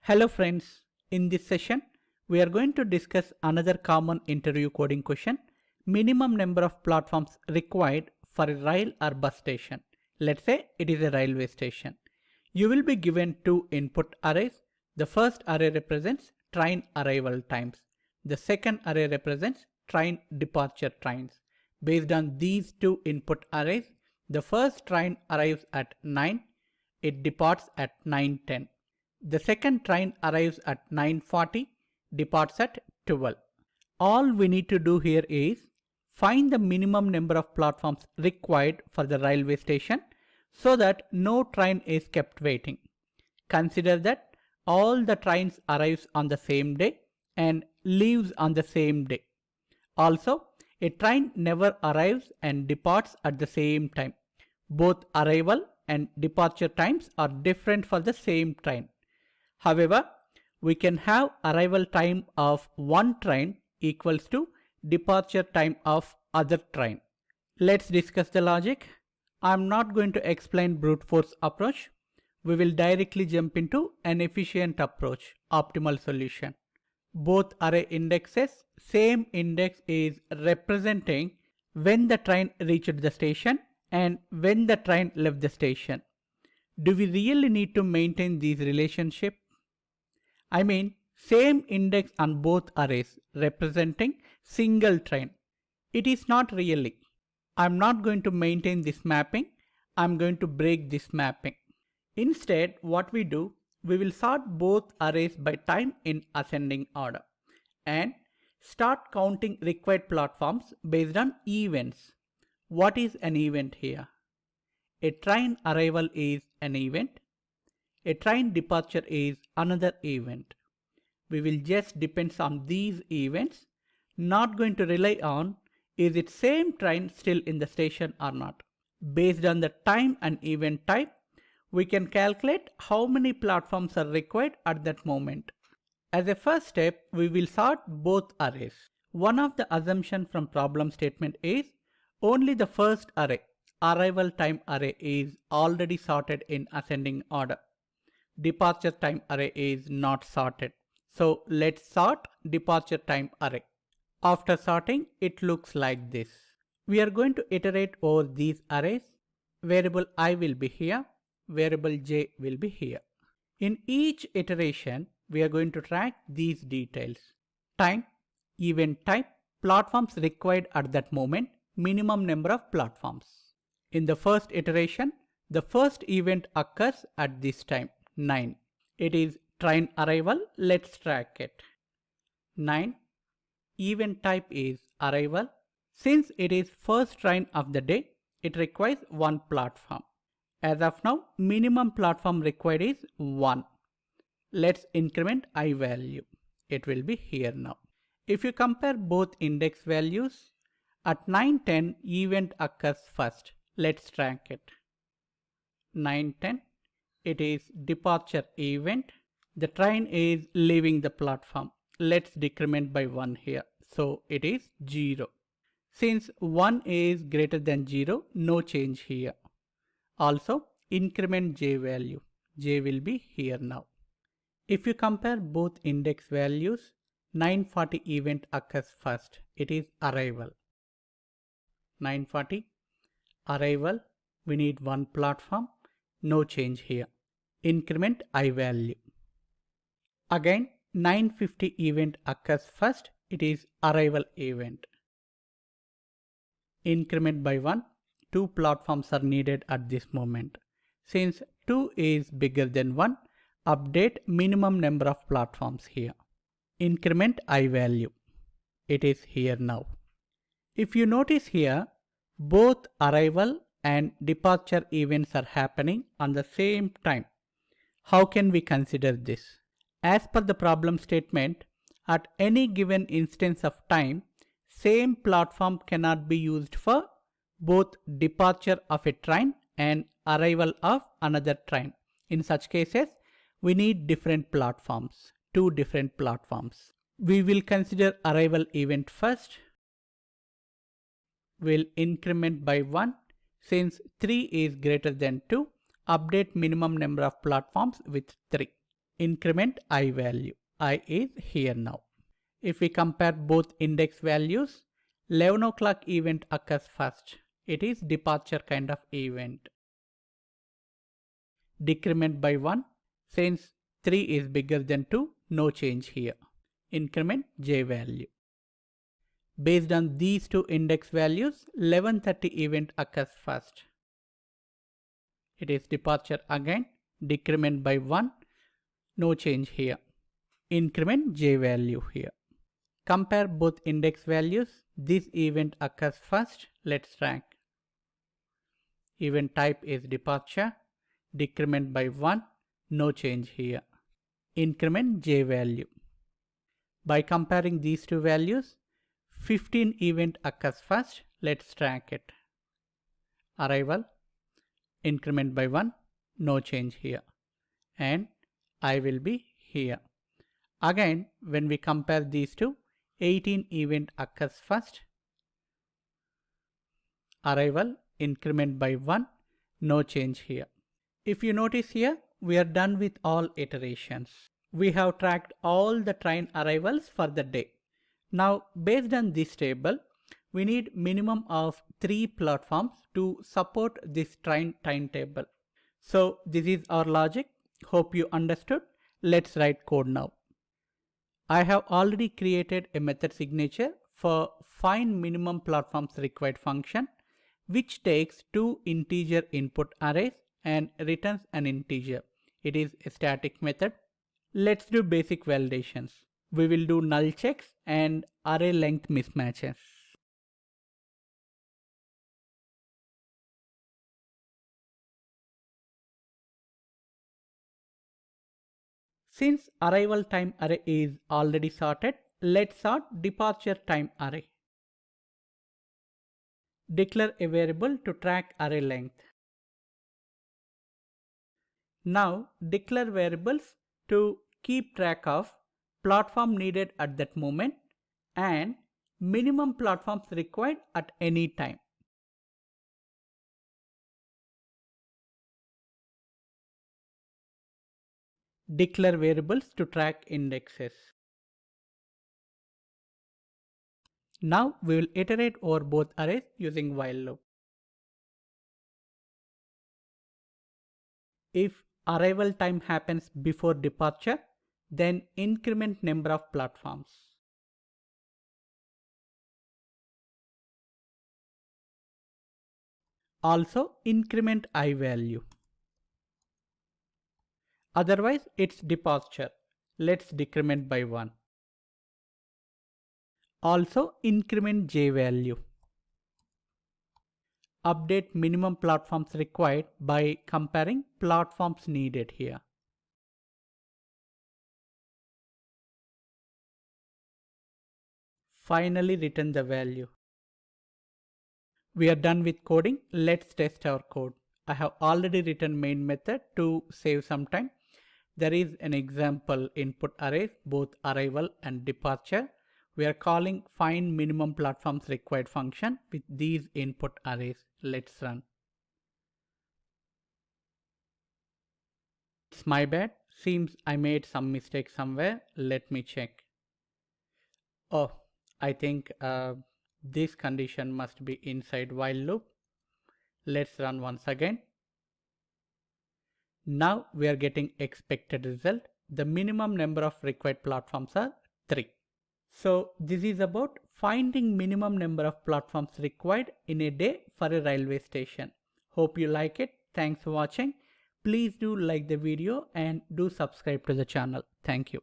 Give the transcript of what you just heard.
Hello friends, in this session we are going to discuss another common interview coding question, minimum number of platforms required for a rail or bus station. Let's say it is a railway station. You will be given two input arrays. The first array represents train arrival times. The second array represents train departure times. Based on these two input arrays, the first train arrives at 9, it departs at 9:10. The second train arrives at 9:40, departs at 12. All we need to do here is find the minimum number of platforms required for the railway station so that no train is kept waiting. Consider that all the trains arrives on the same day and leaves on the same day. Also, a train never arrives and departs at the same time. Both arrival and departure times are different for the same train. However, we can have arrival time of one train equals to departure time of other train. Let's discuss the logic. I'm not going to explain brute force approach. We will directly jump into an efficient approach, optimal solution. Both array indexes, same index is representing when the train reached the station and when the train left the station. Do we really need to maintain these relationships? I mean, same index on both arrays representing single train. It is not really. I'm not going to maintain this mapping. I'm going to break this mapping. Instead, what we do, we will sort both arrays by time in ascending order and start counting required platforms based on events. What is an event here? A train arrival is an event. A train departure is another event. We will just depend on these events, not going to rely on is it same train still in the station or not. Based on the time and event type, we can calculate how many platforms are required at that moment. As a first step, we will sort both arrays. One of the assumptions from problem statement is only the first array, arrival time array, is already sorted in ascending order. Departure time array is not sorted. So let's sort departure time array. After sorting, it looks like this. We are going to iterate over these arrays. Variable I will be here, variable j will be here. In each iteration, we are going to track these details: time, event type, platforms required at that moment, minimum number of platforms. In the first iteration, the first event occurs at this time, 9. It is train arrival. Let's track it. 9. Event type is arrival. Since it is first train of the day, it requires one platform. As of now, minimum platform required is 1. Let's increment I value. It will be here now. If you compare both index values, at 9:10 event occurs first. Let's track it. 9:10. It is departure event. The train is leaving the platform. Let's decrement by 1 here. So it is 0. Since 1 is greater than 0, no change here. Also increment j value. J will be here now. If you compare both index values, 9:40 event occurs first. It is arrival. 9:40 arrival. We need one platform. No change here. Increment I value. Again 9:50 event occurs first. It is arrival event. Increment by 1. 2 platforms are needed at this moment. Since 2 is bigger than 1, update minimum number of platforms here. Increment I value. It is here now. If you notice here, both arrival and departure events are happening on the same time. How can we consider this? As per the problem statement, at any given instance of time, same platform cannot be used for both departure of a train and arrival of another train. In such cases, we need different platforms, two different platforms. We will consider arrival event first. We'll increment by 1. Since 3 is greater than 2, update minimum number of platforms with 3. increment I value. I is here now. If we compare both index values, 11 o'clock event occurs first. It is departure kind of event. Decrement by 1. Since 3 is bigger than 2, no change here. Increment J value. Based on these two index values, 11:30 event occurs first. It is departure again. Decrement by 1. No change here. Increment J value here. Compare both index values. This event occurs first. Let's track. Event type is departure. Decrement by 1. No change here. Increment J value. By comparing these two values, 15 event occurs first. Let's track it. Arrival. Increment by 1. No change here. And I will be here. Again, when we compare these two, 18 event occurs first. Arrival, increment by 1, no change here. If you notice here, we are done with all iterations. We have tracked all the train arrivals for the day. Now, based on this table, we need minimum of 3 platforms to support this train timetable. So this is our logic. Hope you understood. Let's write code now. I have already created a method signature for find minimum platforms required function, which takes two integer input arrays and returns an integer. It is a static method. Let's do basic validations. We will do null checks and array length mismatches. Since arrival time array is already sorted, let's sort departure time array. Declare a variable to track array length. Now declare variables to keep track of platform needed at that moment and minimum platforms required at any time. Declare variables to track indexes. Now we will iterate over both arrays using while loop. If arrival time happens before departure, then increment number of platforms. Also increment I value. Otherwise it's departure. Let's decrement by 1. Also increment J value. Update minimum platforms required by comparing platforms needed here. Finally return the value. We are done with coding. Let's test our code. I have already written main method to save some time. There is an example input arrays, both arrival and departure. We are calling find minimum platforms required function with these input arrays. Let's run. It's my bad. Seems I made some mistake somewhere. Let me check. Oh, I think this condition must be inside while loop. Let's run once again. Now we are getting expected result. The minimum number of required platforms are 3. So this is about finding minimum number of platforms required in a day for a railway station. Hope you like it. Thanks for watching. Please do like the video and do subscribe to the channel. Thank you.